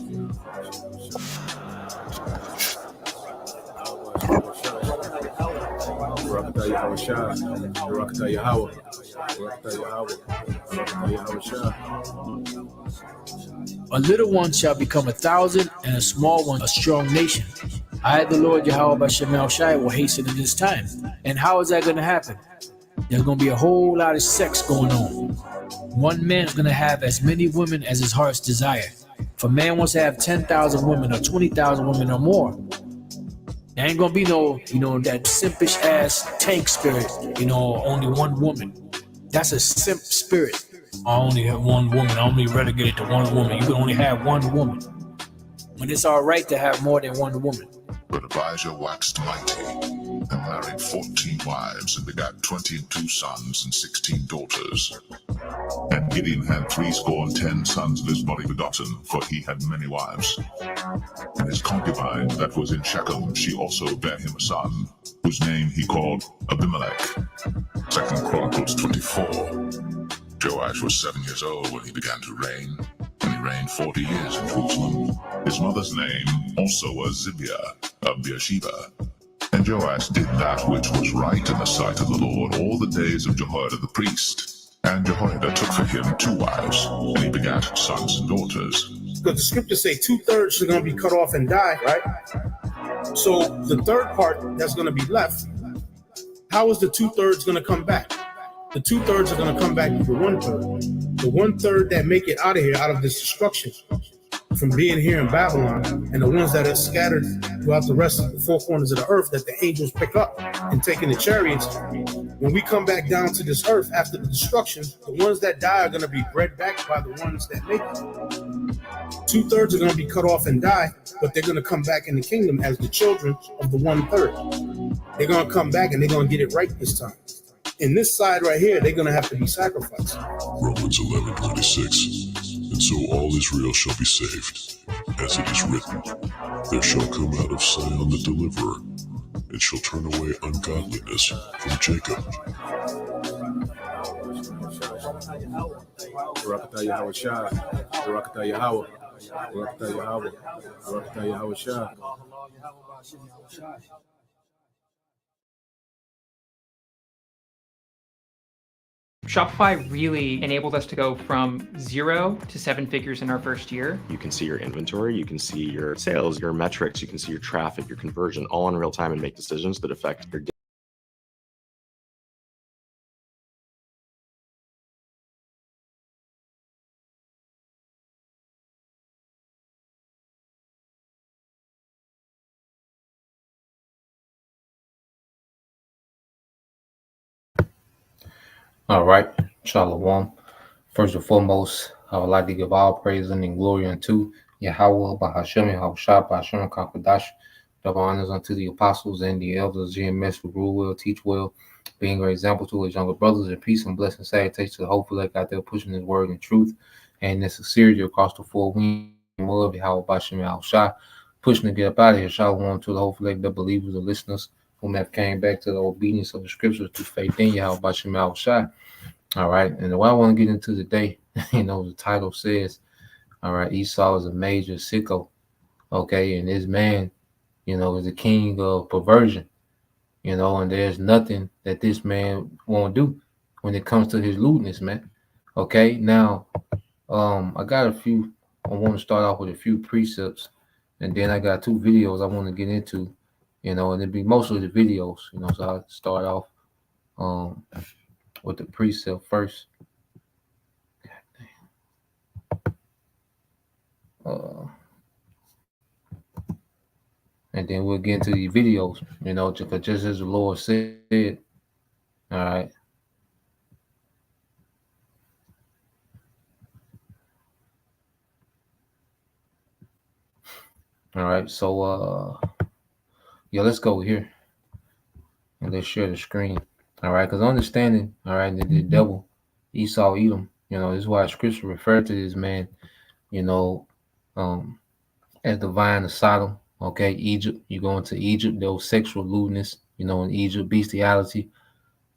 A little one shall become 1,000, and a small one a strong nation. I, the Lord Yahweh Bashem El Shai, will hasten in this time. And how is that going to happen? There's going to be a whole lot of sex going on. One man is going to have as many women as his heart's desire. If a man wants to have 10,000 women or 20,000 women or more, there ain't going to be no, that simpish ass tank spirit, only one woman. That's a simp spirit. I only have one woman. I only relegated to one woman. You can only have one woman. When it's all right to have more than one woman. But Abijah waxed mighty, and married 14 wives, and begat 22 sons and 16 daughters. And Gideon had 70 sons of his body begotten, for he had many wives. And his concubine that was in Shechem, she also bare him a son, whose name he called Abimelech. 2 Chronicles 24. Joash was 7 years old when he began to reign, and he reigned 40 years in Jerusalem. His mother's name also was Zibiah of Beersheba. And Joash did that which was right in the sight of the Lord all the days of Jehoiada the priest. And Jehoiada took for him 2 wives, and he begat sons and daughters. Because the scriptures say 2/3 are going to be cut off and die, right? So the third part that's going to be left, how is the 2/3 going to come back? The 2/3 are going to come back to the 1/3. The 1/3 that make it out of here, out of this destruction, from being here in Babylon, and the ones that are scattered throughout the rest of the 4 corners of the earth that the angels pick up and take in the chariots. When we come back down to this earth after the destruction, the ones that die are going to be bred back by the ones that make it. 2/3 are going to be cut off and die, but they're going to come back in the kingdom as the children of the 1/3. They're going to come back and they're going to get it right this time. In this side right here, they're going to have to be sacrificed. Romans 11:26. And so all Israel shall be saved, as it is written, there shall come out of Zion the deliverer, and shall turn away ungodliness from Jacob. Shopify really enabled us to go from 0 to 7 figures in our first year. You can see your inventory, you can see your sales, your metrics, you can see your traffic, your conversion, all in real time, and make decisions that affect your day. All right, Shalom. First and foremost, I would like to give all praise and glory unto Yahweh, Bahashem, Yahushua, Bahashem, Kakadash. Double honors unto the apostles and the elders, GMS, who rule well, teach well, being an example to his younger brothers, and peace and blessing salutation to the hopeful elect out there pushing his word and truth and the sincerity across the 4 winds of Yahweh, Bahashem, Yahushua, pushing to get up out of here. Shalom to the hopeful elect, the believers, the listeners, whom have came back to the obedience of the scriptures through faith in Yahweh, Bahashem, Yahushua. All right, and what I want to get into today, the title says, all right, Esau is a major sicko, okay, and this man, is the king of perversion, and there's nothing that this man won't do when it comes to his lewdness, man. Okay, now, I got I want to start off with a few precepts, and then I got 2 videos I want to get into, and it'd be mostly the videos, so I'll start off, with the precept first. And then we'll get into the videos, just as the Lord said. All right. All right. So, let's go here. And let's share the screen. All right. Because understanding, all right, that the devil, Esau, Edom, this is why scripture referred to this man, as the vine of Sodom. Okay, Egypt, you go into Egypt, there was sexual lewdness, in Egypt, bestiality.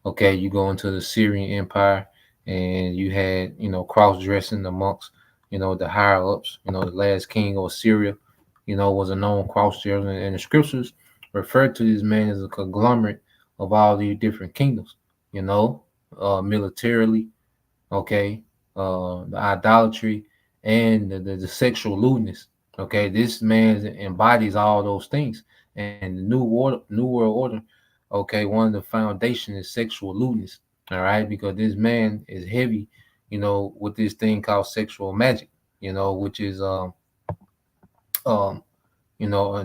Okay, you go into the Syrian Empire, and you had, cross-dressing amongst, the higher ups. The last king of Assyria, was a known crosser, and the scriptures refer to this man as a conglomerate of all these different kingdoms. Militarily, okay, the idolatry and the sexual lewdness. Okay, this man embodies all those things. And the new world order, okay, one of the foundation is sexual lewdness. All right, because this man is heavy, with this thing called sexual magic, which is a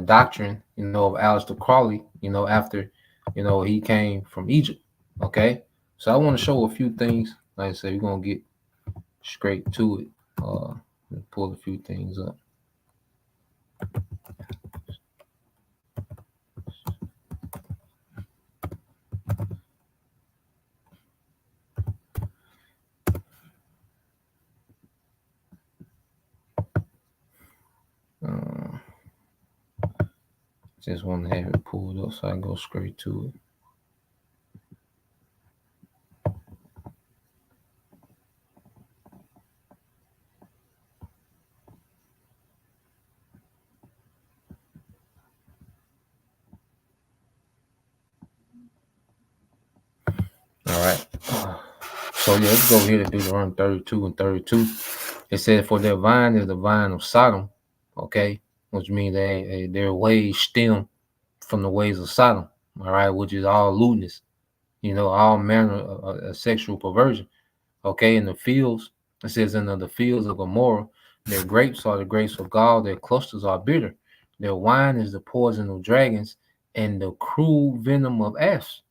doctrine, of Aleister Crowley, after, he came from Egypt. Okay, so I want to show a few things. Like I said, we're gonna get straight to it. Pull a few things up. Just want to have it pulled up so I can go straight to it. All right. So yeah, let's go here to Deuteronomy 32 and 32. It says, "For their vine is the vine of Sodom," okay, which means their ways stem from the ways of Sodom. All right, which is all lewdness, all manner of sexual perversion. Okay, in the fields, it says, "In the fields of Gomorrah, their grapes are the grapes of gall, their clusters are bitter, their wine is the poison of dragons, and the cruel venom of asps."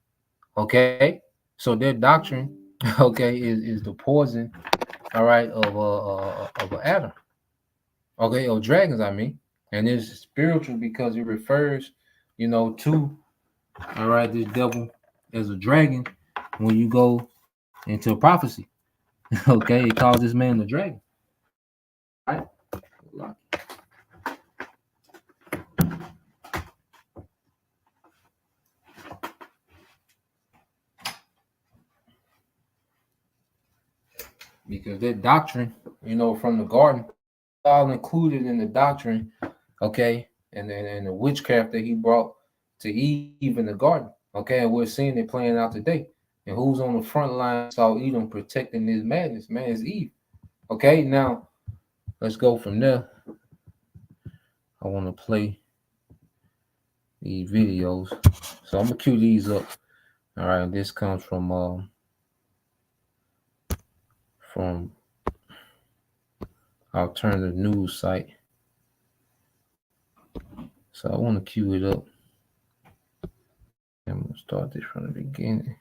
Okay, so their doctrine, okay, is the poison, all right, of an adder, okay, of dragons. I mean, and it's spiritual because it refers, to, all right, this devil as a dragon. When you go into a prophecy, okay, it calls this man the dragon. Right? Because that doctrine, from the garden, all included in the doctrine, okay, and the witchcraft that he brought to Eve in the garden, okay, and we're seeing it playing out today. And who's on the front line saw Edom protecting this madness? Man, it's Eve. Okay, now let's go from there. I want to play these videos, so I'm gonna cue these up. All right, this comes from alternative news site. So I want to cue it up. I'm gonna start this from the beginning.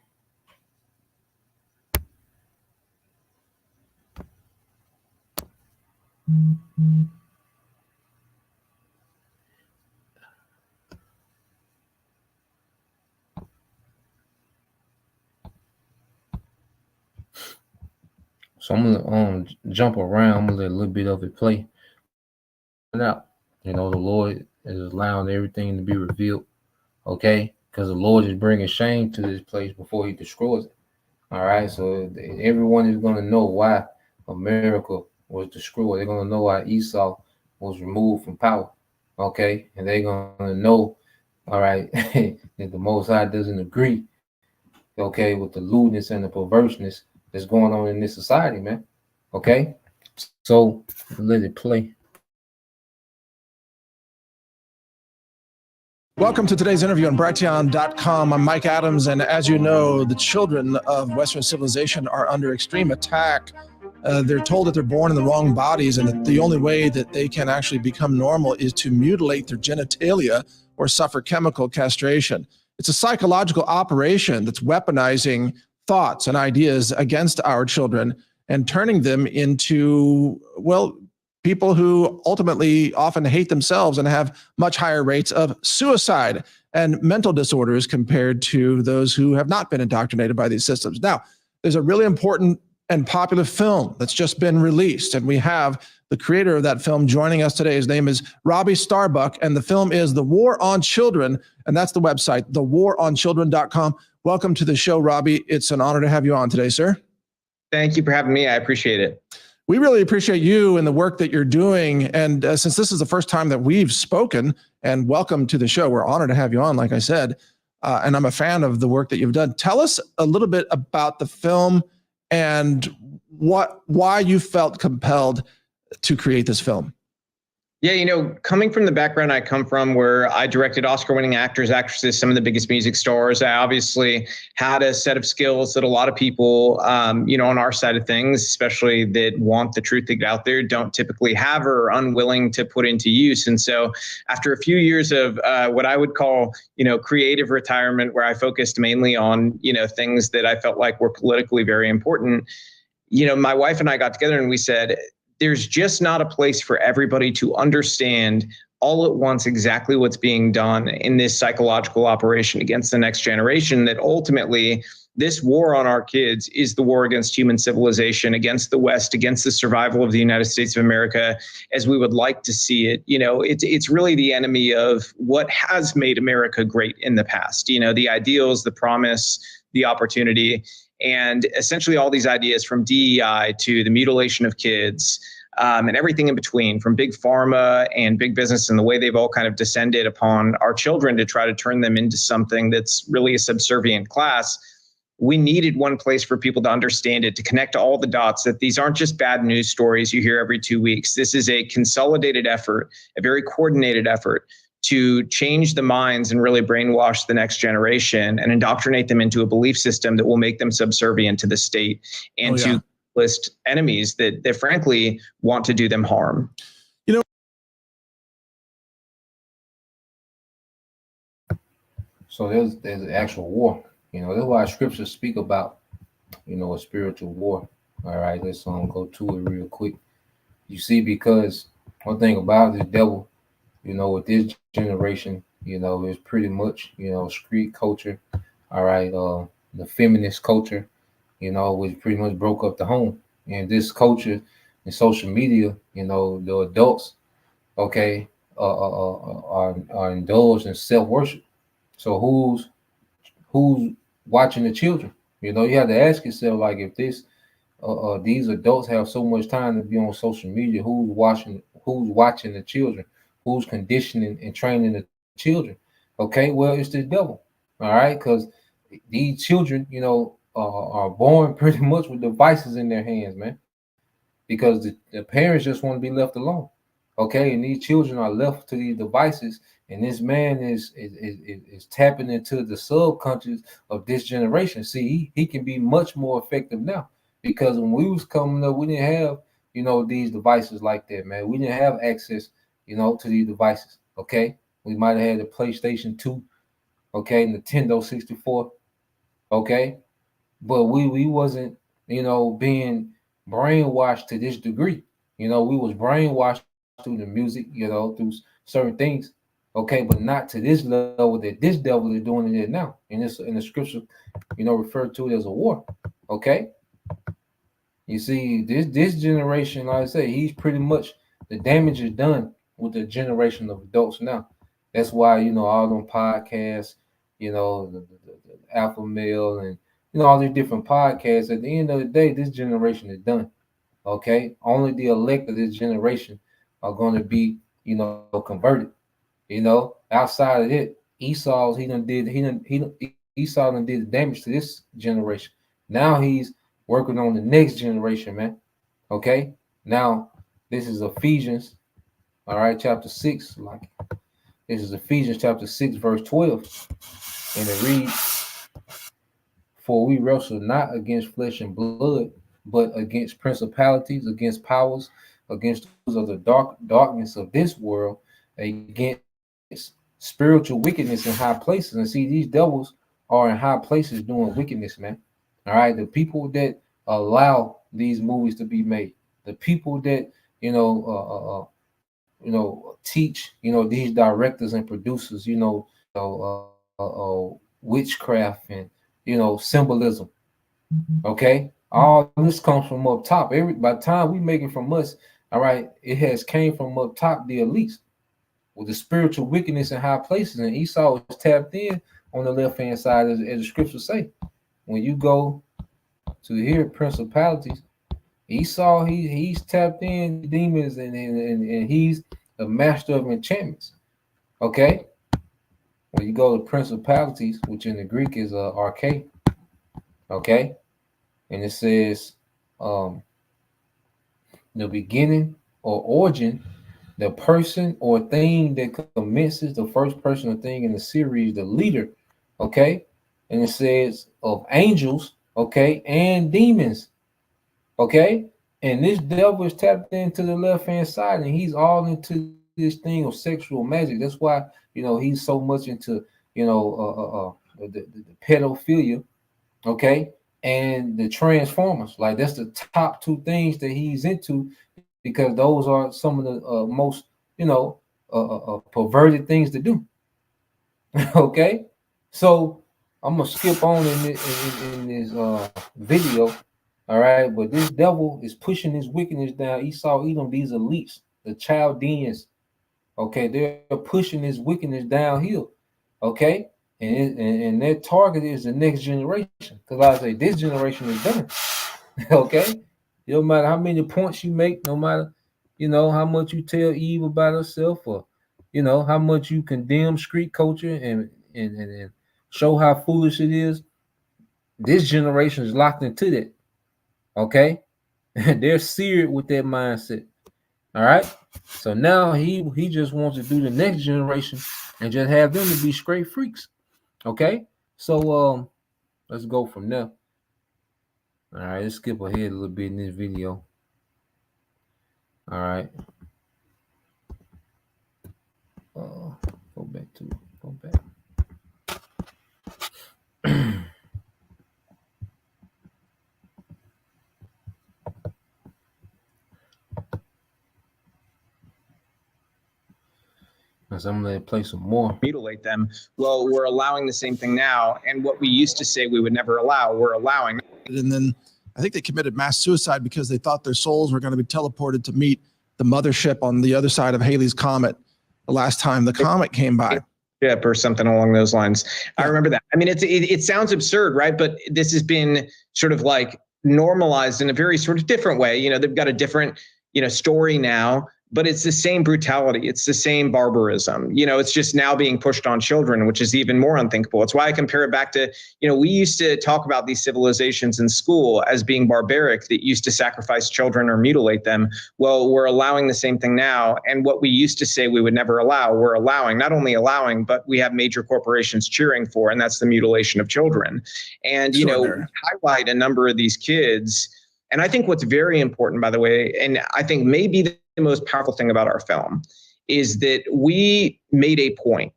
So I'm gonna jump around. I'm gonna let a little bit of it play. Now, the Lord is allowing everything to be revealed, okay? Because the Lord is bringing shame to this place before He destroys it. All right, so everyone is going to know why America was destroyed. They're going to know why Esau was removed from power, okay? And they're going to know, all right, that the Most High doesn't agree, okay, with the lewdness and the perverseness that's going on in this society, man. Okay, so let it play. Welcome to today's interview on Brighteon.com. I'm Mike Adams, and as you know, the children of Western civilization are under extreme attack. They're told that they're born in the wrong bodies, and that the only way that they can actually become normal is to mutilate their genitalia or suffer chemical castration. It's a psychological operation that's weaponizing thoughts and ideas against our children and turning them into, well, people who ultimately often hate themselves and have much higher rates of suicide and mental disorders compared to those who have not been indoctrinated by these systems. Now, there's a really important and popular film that's just been released, and we have the creator of that film joining us today. His name is Robbie Starbuck, and the film is The War on Children, and that's the website, thewaronchildren.com. Welcome to the show, Robbie. It's an honor to have you on today, sir. Thank you for having me. I appreciate it. we really appreciate you and the work that you're doing. And since this is the first time that we've spoken, and welcome to the show, we're honored to have you on, like I said, and I'm a fan of the work that you've done. Tell us a little bit about the film and why you felt compelled to create this film. Yeah, coming from the background I come from, where I directed Oscar-winning actors, actresses, some of the biggest music stars, I obviously had a set of skills that a lot of people, on our side of things, especially that want the truth to get out there, don't typically have or are unwilling to put into use. And so after a few years of what I would call, creative retirement, where I focused mainly on, things that I felt like were politically very important, my wife and I got together and we said, there's just not a place for everybody to understand all at once exactly what's being done in this psychological operation against the next generation, that ultimately this war on our kids is the war against human civilization, against the West, against the survival of the United States of America as we would like to see it. It's really the enemy of what has made America great in the past, the ideals, the promise, the opportunity. And essentially all these ideas, from DEI to the mutilation of kids, and everything in between, from big pharma and big business and the way they've all kind of descended upon our children to try to turn them into something that's really a subservient class. We needed one place for people to understand it, to connect all the dots, that these aren't just bad news stories you hear every 2 weeks. This is a consolidated effort, a very coordinated effort to change the minds and really brainwash the next generation and indoctrinate them into a belief system that will make them subservient to the state and to list enemies that frankly want to do them harm. So there's an actual war. That's why scriptures speak about, a spiritual war. All right, let's go to it real quick. You see, because one thing about the devil, with this generation, is pretty much, street culture. All right, the feminist culture, which pretty much broke up the home. And this culture and social media, the adults, okay, are indulged in self-worship. So who's watching the children? You have to ask yourself, like, if these adults have so much time to be on social media, who's watching the children? Who's conditioning and training the children? Okay, well, it's the devil. All right, because these children, are born pretty much with devices in their hands, man, because the parents just want to be left alone. Okay, and these children are left to these devices, and this man is tapping into the subconscious of this generation. See, he can be much more effective now, because when we was coming up, we didn't have these devices like that, man. We didn't have access to these devices. Okay, we might have had the PlayStation 2, okay, Nintendo 64, okay, but we wasn't being brainwashed to this degree. We was brainwashed through the music, through certain things, okay, but not to this level that this devil is doing it now. And this in the scripture, referred to it as a war. Okay, you see, this generation, like I say, he's pretty much, the damage is done with the generation of adults now. That's why all them podcasts, the Alpha Male, and all these different podcasts. At the end of the day, this generation is done. Okay, only the elect of this generation are going to be converted. Outside of it, Esau done did damage to this generation. Now he's working on the next generation, man. Okay, now this is Ephesians, all right, chapter 6. Like, this is Ephesians chapter 6, verse 12, and it reads, "For we wrestle not against flesh and blood, but against principalities, against powers, against those of the darkness of this world, against spiritual wickedness in high places." And see, these devils are in high places doing wickedness, man. All right, the people that allow these movies to be made, the people that teach these directors and producers witchcraft and symbolism. Okay, all this comes from up top. By the time we make it from us, all right, it has came from up top, the elites, with the spiritual wickedness in high places. And Esau was tapped in on the left hand side, as the scriptures say. When you go to here, principalities, Esau, he's tapped in demons and he's a master of enchantments. Okay. When you go to principalities, which in the Greek is arche, okay, and it says the beginning or origin, the person or thing that commences, the first person or thing in the series, the leader, okay, and it says of angels, okay, and demons, okay, and this devil is tapped into the left hand side, and he's all into this thing of sexual magic. That's why he's so much into the pedophilia, okay, and the transformers. Like that's the top two things that he's into, because those are some of the most perverted things to do. Okay, so I'm gonna skip on in this video. All right, but this devil is pushing his wickedness down Esau, Edom, these elites, the Chaldeans. Okay, they're pushing this wickedness downhill. Okay, and their target is the next generation. Because like I say, this generation is done. Okay, no matter how many points you make, no matter how much you tell Eve about herself, or how much you condemn street culture and show how foolish it is, this generation is locked into that. Okay, they're seared with that mindset. All right, so now he just wants to do the next generation and just have them to be straight freaks. Okay, so let's go from there. All right, let's skip ahead a little bit in this video. All right, go back. I'm going to play some more. Mutilate them. Well, we're allowing the same thing now. And what we used to say we would never allow, we're allowing. And then I think they committed mass suicide because they thought their souls were going to be teleported to meet the mothership on the other side of Halley's Comet the last time the comet came by. Or something along those lines. Yeah. I remember that. I mean, it sounds absurd, right? But this has been sort of like normalized in a very sort of different way. They've got a different, story now. But it's the same brutality. It's the same barbarism. It's just now being pushed on children, which is even more unthinkable. It's why I compare it back to, we used to talk about these civilizations in school as being barbaric that used to sacrifice children or mutilate them. Well, we're allowing the same thing now. And what we used to say we would never allow, we're allowing, not only allowing, but we have major corporations cheering for, and that's the mutilation of children. And, highlight a number of these kids. And I think what's very important, by the way, and I think maybe the most powerful thing about our film is that we made a point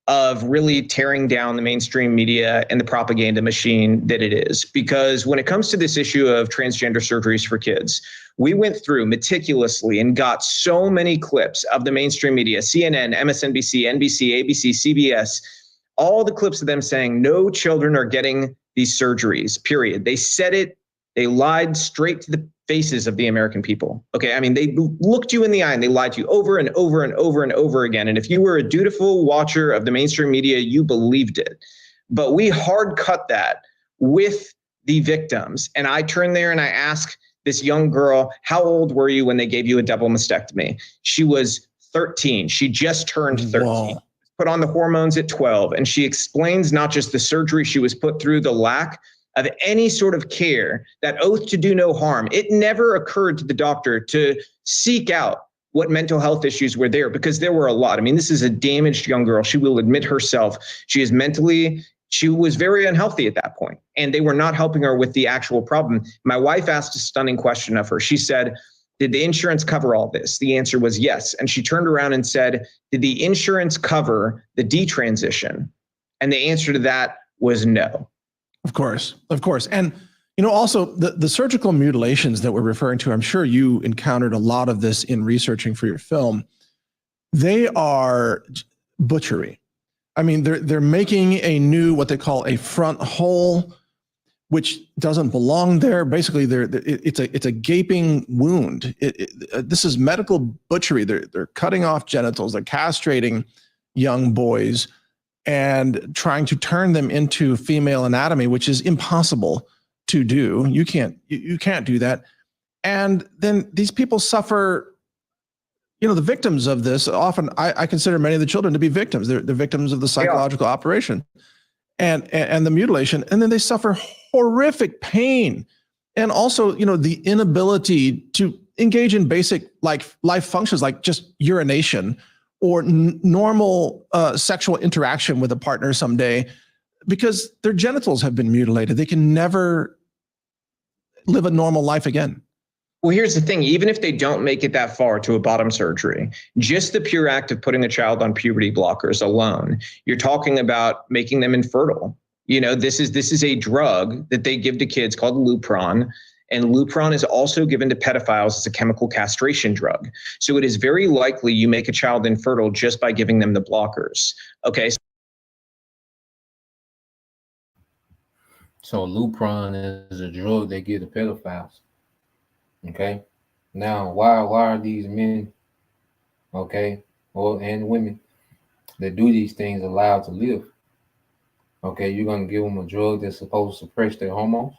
of really tearing down the mainstream media and the propaganda machine that it is. Because when it comes to this issue of transgender surgeries for kids, we went through meticulously and got so many clips of the mainstream media, CNN, MSNBC, NBC, ABC, CBS, all the clips of them saying no children are getting these surgeries, period. They said it. They lied straight to the faces of the American people. Okay, I mean, they looked you in the eye and they lied to you over and over and over and over again. And if you were a dutiful watcher of the mainstream media, you believed it. But we hard cut that with the victims. And I turned there and I asked this young girl, how old were you when they gave you a double mastectomy? She was 13. She just turned 13. Whoa. Put on the hormones at 12. And she explains not just the surgery she was put through, the lack of any sort of care, that oath to do no harm. It never occurred to the doctor to seek out what mental health issues were there, because there were a lot. I mean, this is a damaged young girl. She will admit herself. She was very unhealthy at that point, and they were not helping her with the actual problem. My wife asked a stunning question of her. She said, did the insurance cover all this? The answer was yes. And she turned around and said, did the insurance cover the detransition? And the answer to that was no. Of course. And, also the surgical mutilations that we're referring to, I'm sure you encountered a lot of this in researching for your film. They are butchery. I mean, they're making a new, what they call a front hole, which doesn't belong there. Basically, it's a gaping wound. This is medical butchery. They're cutting off genitals. They're castrating young boys and trying to turn them into female anatomy, which is impossible to do. You can't do that. And then these people suffer, the victims of this. Often I consider many of the children to be victims. They're victims of the psychological operation and the mutilation. And then they suffer horrific pain. And also, the inability to engage in basic life functions like just urination or normal sexual interaction with a partner someday, because their genitals have been mutilated. They can never live a normal life again. Well, here's the thing. Even if they don't make it that far to a bottom surgery, just the pure act of putting a child on puberty blockers alone, you're talking about making them infertile. This is a drug that they give to kids called Lupron. And Lupron is also given to pedophiles as a chemical castration drug. So it is very likely you make a child infertile just by giving them the blockers. Okay. So Lupron is a drug they give to pedophiles. Okay. Now, why are these men, okay, and women that do these things allowed to live? Okay, you're gonna give them a drug that's supposed to suppress their hormones,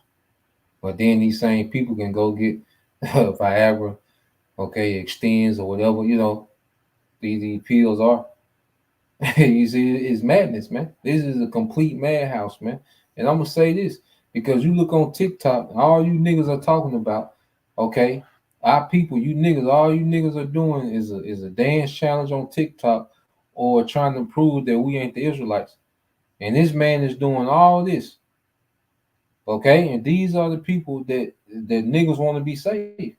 but then these same people can go get Viagra, okay, extends or whatever these pills are. You see, it's madness, man. This is a complete madhouse, man. And I'm gonna say this because you look on TikTok, all you niggas are talking about, okay, our people, you niggas, all you niggas are doing is a dance challenge on TikTok or trying to prove that we ain't the Israelites. And this man is doing all this, okay? And these are the people that niggas want to be saved,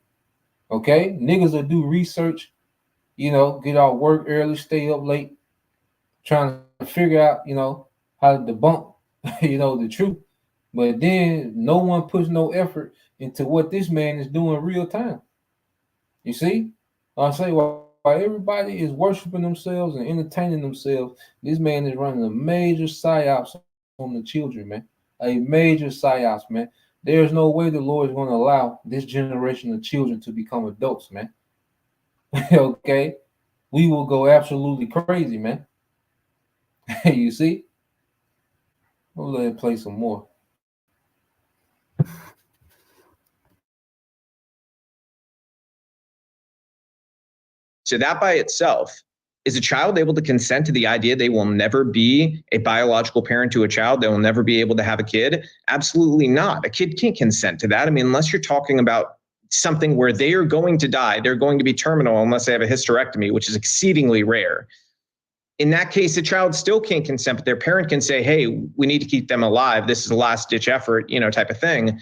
okay? Niggas will do research, get out work early, stay up late, trying to figure out, how to debunk, the truth. But then no one puts no effort into what this man is doing real time. You see? I say, while everybody is worshiping themselves and entertaining themselves, this man is running a major psyops on the children, man. A major psyops, man. There's no way the Lord is going to allow this generation of children to become adults, man. Okay? We will go absolutely crazy, man. You see? We'll let it play some more. So that by itself, is a child able to consent to the idea they will never be a biological parent to a child? They will never be able to have a kid? Absolutely not. A kid can't consent to that. I mean, unless you're talking about something where they are going to die, they're going to be terminal unless they have a hysterectomy, which is exceedingly rare. In that case, the child still can't consent, but their parent can say, hey, we need to keep them alive. This is a last ditch effort, type of thing.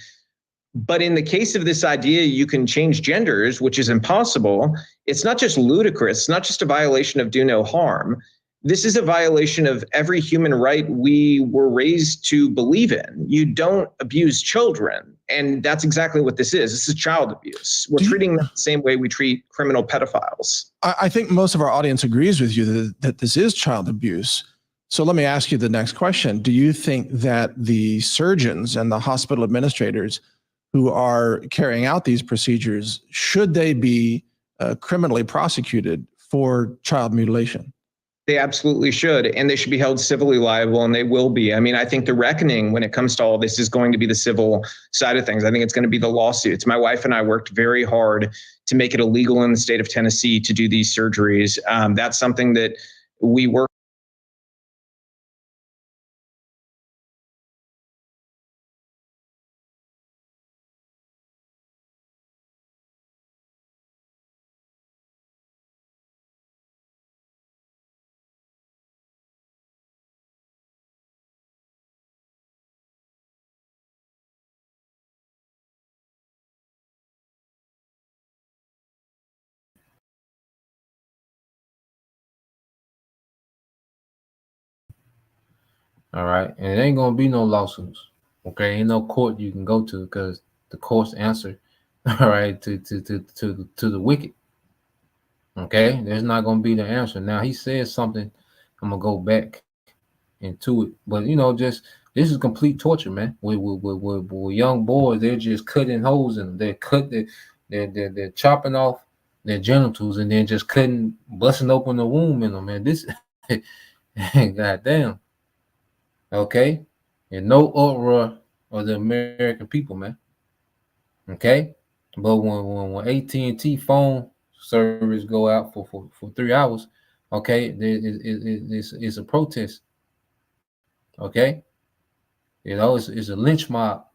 But in the case of this idea, you can change genders, which is impossible. It's not just ludicrous. It's not just a violation of do no harm. This is a violation of every human right we were raised to believe in. You don't abuse children. And that's exactly what this is. This is child abuse. We're treating them the same way we treat criminal pedophiles. I think most of our audience agrees with you that this is child abuse. So let me ask you the next question. Do you think that the surgeons and the hospital administrators who are carrying out these procedures, should they be criminally prosecuted for child mutilation? They absolutely should, and they should be held civilly liable, and they will be. I mean, I think the reckoning when it comes to all this is going to be the civil side of things. I think it's going to be the lawsuits. My wife and I worked very hard to make it illegal in the state of Tennessee to do these surgeries. That's something that we work. All right. And it ain't going to be no lawsuits. Okay. Ain't no court you can go to because the court's answer, all right, to the wicked. Okay. There's not going to be the answer. Now, he says something. I'm going to go back into it. But, just this is complete torture, man. With young boys, they're just cutting holes in them. They're chopping off their genitals and then just busting open the womb in them, man. This, goddamn. Okay, and no uproar of the American people, man. Okay, But when AT&T phone service go out for 3 hours, okay, it's a protest. Okay, it's a lynch mob.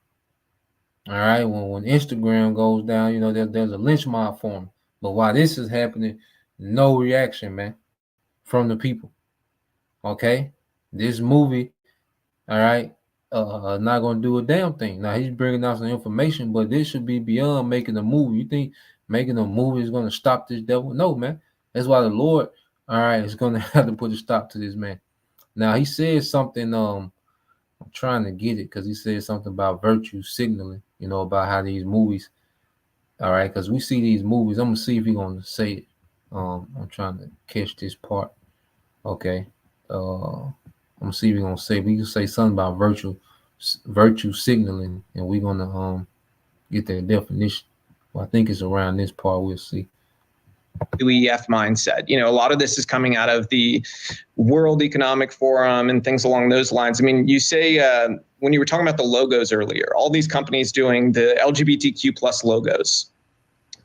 All right, when Instagram goes down, there's a lynch mob form. But while this is happening, no reaction, man, from the people. Okay, this movie, all right, not gonna do a damn thing. Now he's bringing out some information, but this should be beyond making a movie. You think making a movie is gonna stop this devil? No, man. That's why the Lord, all right, is gonna have to put a stop to this man. Now he said something. I'm trying to get it because he said something about virtue signaling. About how these movies. All right, because we see these movies. I'm gonna see if he's gonna say it. I'm trying to catch this part. Okay. I'm gonna see if he's gonna say. We can say something about virtue signaling, and we're gonna get that definition. Well, I think it's around this part. We'll see. WEF mindset. A lot of this is coming out of the World Economic Forum and things along those lines. I mean, you say when you were talking about the logos earlier, all these companies doing the LGBTQ plus logos.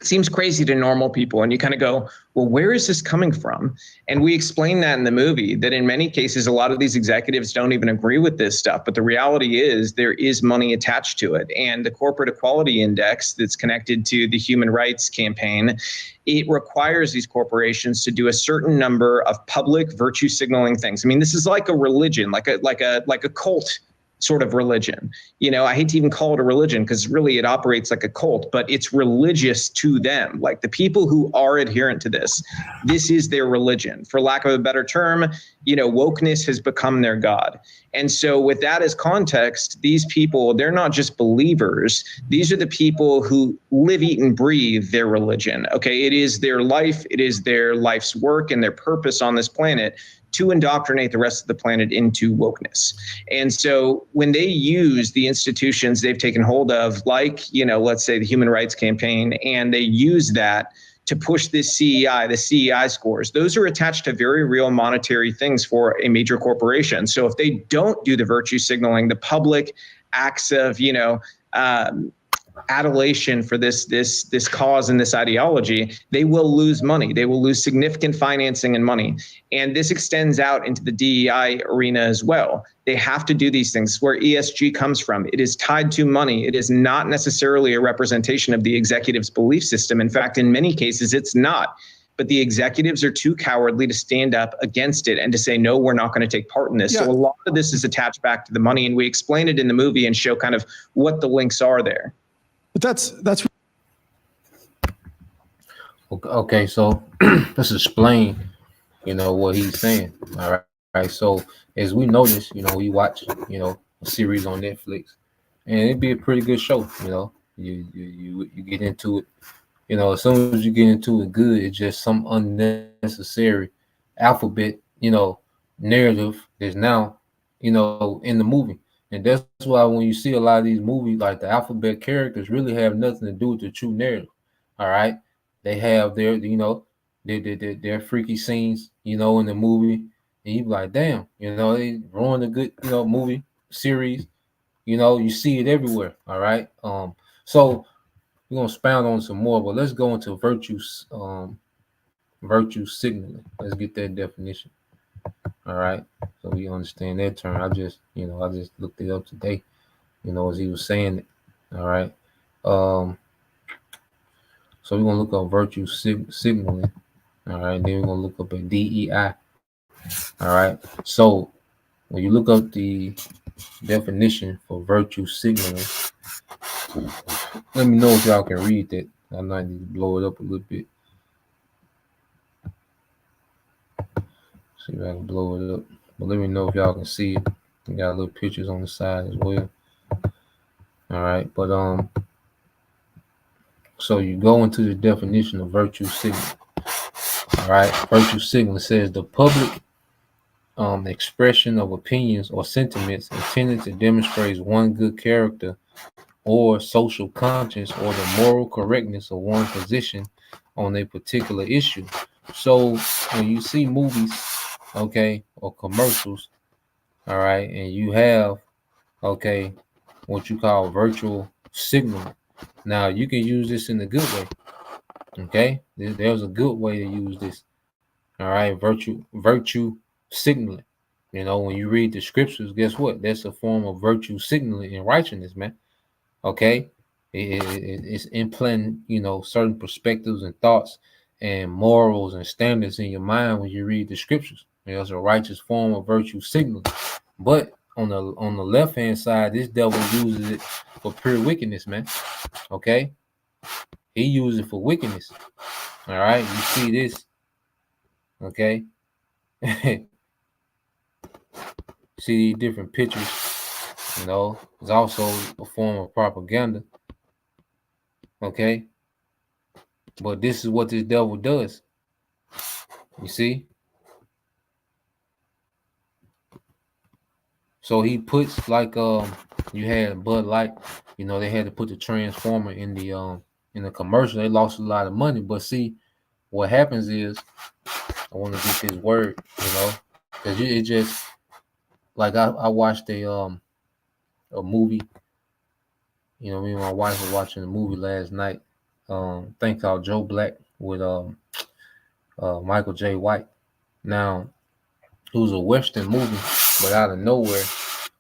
It seems crazy to normal people, and you kind of go, well, where is this coming from? And we explain that in the movie, that in many cases, a lot of these executives don't even agree with this stuff. But the reality is there is money attached to it. And the Corporate Equality Index that's connected to the Human Rights Campaign, it requires these corporations to do a certain number of public virtue signaling things. I mean, this is like a religion, like a cult sort of religion. I hate to even call it a religion because really it operates like a cult, but it's religious to them. Like the people who are adherent to this is their religion. For lack of a better term, wokeness has become their God. And so with that as context, these people, they're not just believers. These are the people who live, eat, and breathe their religion. Okay, it is their life. It is their life's work and their purpose on this planet to indoctrinate the rest of the planet into wokeness. And so when they use the institutions they've taken hold of, like, let's say the Human Rights Campaign, and they use that to push this the CEI scores, those are attached to very real monetary things for a major corporation. So if they don't do the virtue signaling, the public acts of, adulation for this cause and this ideology, they will lose money. They will lose significant financing and money. And this extends out into the DEI arena as well. They have to do these things. Where ESG comes from, it is tied to money. It is not necessarily a representation of the executive's belief system. In fact, in many cases, it's not. But the executives are too cowardly to stand up against it and to say, no, we're not going to take part in this. Yeah. So a lot of this is attached back to the money. And we explain it in the movie and show kind of what the links are there. But that's okay. So let's explain, what he's saying. All right. So as we notice, we watch, a series on Netflix, and it'd be a pretty good show. You get into it. As soon as you get into it, good. It's just some unnecessary alphabet, narrative that's now, in the movie. And that's why when you see a lot of these movies, like the alphabet characters really have nothing to do with the true narrative. All right. They have their, their freaky scenes, in the movie. And you be like, damn, they ruined a good, movie series. You see it everywhere. All right. So we're gonna expound on some more, but let's go into virtue signaling. Let's get that definition. All right, so we understand that term. I just looked it up today, as he was saying it. All right, so we're gonna look up virtue signaling. All right, then we're gonna look up at DEI. All right, so when you look up the definition for virtue signaling, let me know if y'all can read that. I might need to blow it up a little bit. See if I can blow it up. But let me know if y'all can see it. We got little pictures on the side as well. All right, but so you go into the definition of virtue signaling. All right, virtue signaling says the public expression of opinions or sentiments intended to demonstrate one good character or social conscience or the moral correctness of one's position on a particular issue. So when you see movies, okay, or commercials, all right, and you have, okay, what you call virtual signaling, Now you can use this in a good way. Okay, there's a good way to use this. All right, virtue signaling. You know, when you read the scriptures, guess what? That's a form of virtue signaling and righteousness, man. Okay, it's implanting, you know, certain perspectives and thoughts and morals and standards in your mind when you read the scriptures. It's a righteous form of virtue signaling. But on the left hand side, this devil uses it for pure wickedness, man. Okay, he uses it for wickedness. All right, you see this? Okay, see these different pictures. You know, it's also a form of propaganda. Okay, but this is what this devil does. You see? So he puts like you had Bud Light, you know, they had to put the transformer in the commercial. They lost a lot of money. But see, what happens is I want to get this word, you know, because it just like I watched a movie, you know, me and my wife were watching a movie last night, thing called Joe Black with Michael J. White. Now it was a Western movie, but out of nowhere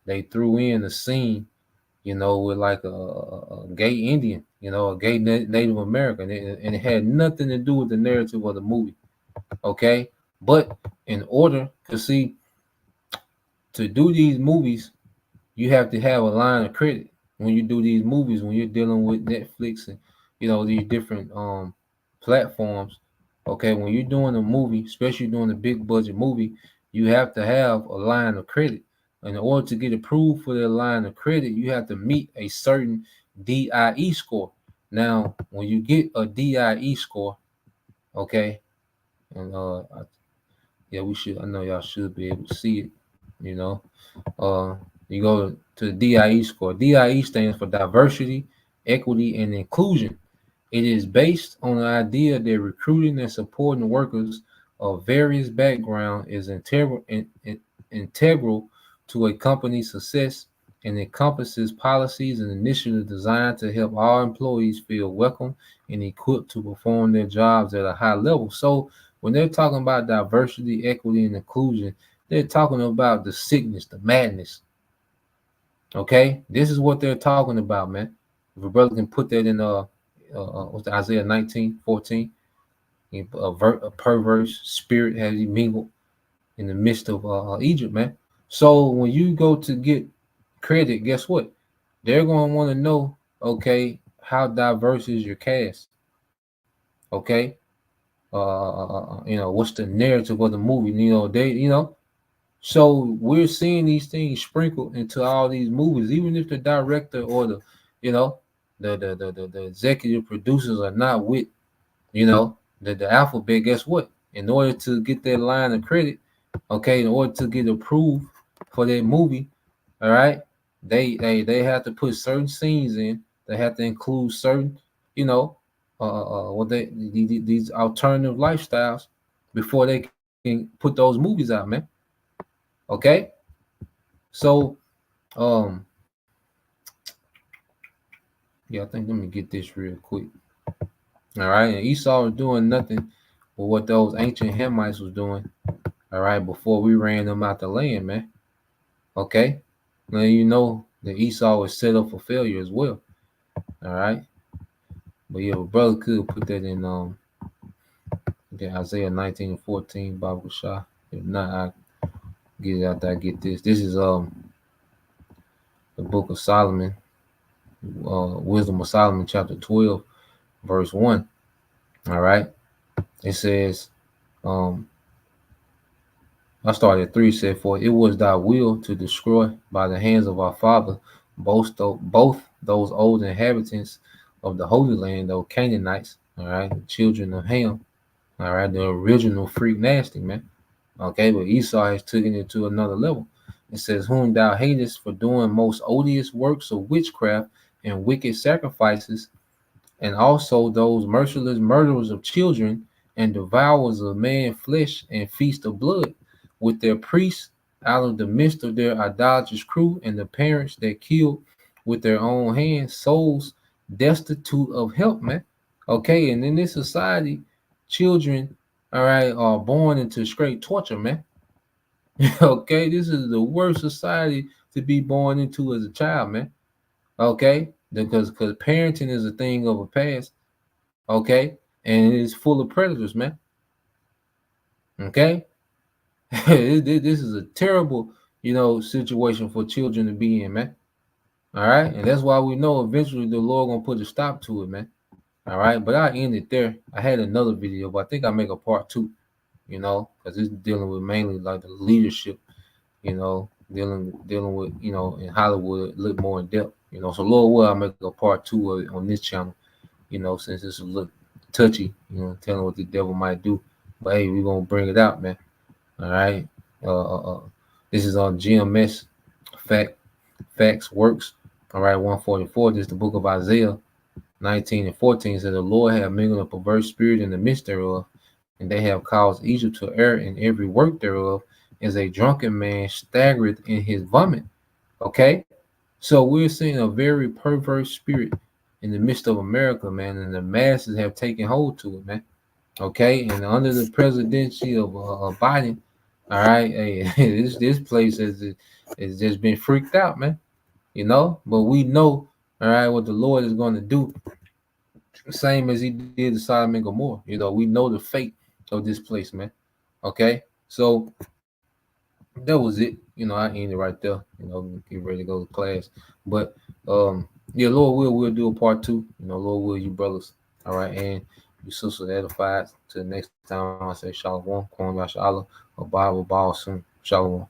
they threw in a scene, you know, with like a gay Indian, you know, a gay Native American, and it had nothing to do with the narrative of the movie. Okay, but in order to see to do these movies, you have to have a line of credit when you do these movies. When you're dealing with Netflix and you know these different platforms. Okay, when you're doing a movie, especially doing a big budget movie, you have to have a line of credit. In order to get approved for that line of credit, you have to meet a certain DIE score. Now, when you get a DIE score, okay, and yeah, we should. I know y'all should be able to see it. You know, uh, you go to the DIE score. DIE stands for diversity, equity, and inclusion. It is based on the idea that recruiting and supporting workers of various backgrounds is integral to a company's success and encompasses policies and initiatives designed to help all employees feel welcome and equipped to perform their jobs at a high level. So, when they're talking about diversity, equity, and inclusion, they're talking about the sickness, the madness. Okay, this is what they're talking about, man. If a brother can put that in what's the Isaiah 19:14, a perverse spirit has he mingled in the midst of Egypt, man. So when you go to get credit, guess what? They're going to want to know, okay, how diverse is your cast? Okay, you know, what's the narrative of the movie? You know, so we're seeing these things sprinkled into all these movies, even if the director or you know, the executive producers are not with, you know, the alphabet. Guess what? In order to get that line of credit, okay, in order to get approved for that movie, all right, they have to put certain scenes in. They have to include certain, you know, what these alternative lifestyles before they can put those movies out, man. Okay, so yeah, I think let me get this real quick. All right, and Esau was doing nothing with what those ancient Hamites was doing. All right, before we ran them out the land, man. Okay, now you know that Esau was set up for failure as well. All right, but yeah, brother could put that in Isaiah 19:14 Bible Shah. If not, I get it out there. I get this. This is the book of Solomon, Wisdom of Solomon, chapter 12, verse 1. All right, it says, I started at 3, said, for it was thy will to destroy by the hands of our father both those old inhabitants of the Holy Land, those Canaanites, all right, the children of Ham, all right, the original freak nasty, man. Okay, but Esau has taken it to another level. It says, whom thou hatest for doing most odious works of witchcraft and wicked sacrifices, and also those merciless murderers of children and devourers of man flesh and feast of blood, with their priests out of the midst of their idolatrous crew, and the parents that killed with their own hands souls destitute of help, man. Okay, and in this society, children, all right, are born into straight torture, man. Okay, this is the worst society to be born into as a child, man. Okay, because parenting is a thing of a past. Okay, and it is full of predators, man. Okay, this is a terrible, situation for children to be in, man. All right, and that's why we know eventually the Lord gonna put a stop to it, man. All right, but I end it there. I had another video, but I think I make a part two, because it's dealing with mainly like the leadership, dealing with in Hollywood a little more in depth, So Lord will I make a part two of it on this channel, since it's a little touchy, telling what the devil might do. But hey, we're gonna bring it out, man. All right. This is on GMS Facts Works. All right, 144. This is the book of Isaiah 19 and 14 says, the Lord have mingled a perverse spirit in the midst thereof, and they have caused Egypt to err in every work thereof, as a drunken man staggereth in his vomit. Okay, so we're seeing a very perverse spirit in the midst of America, man, and the masses have taken hold to it, man. Okay, and under the presidency of Biden, all right, hey, this place has just been freaked out, man. But we know, all right, what the Lord is going to do, same as He did to Sodom and Gomorrah. We know the fate of this place, man. Okay, so that was it. I ended right there. Get ready to go to class. But yeah, Lord will we'll do a part two. Lord will, you brothers. All right, and you sisters edified. Till next time, I say Shalom, Kwon Yashala, a Bible ball soon. Shalom.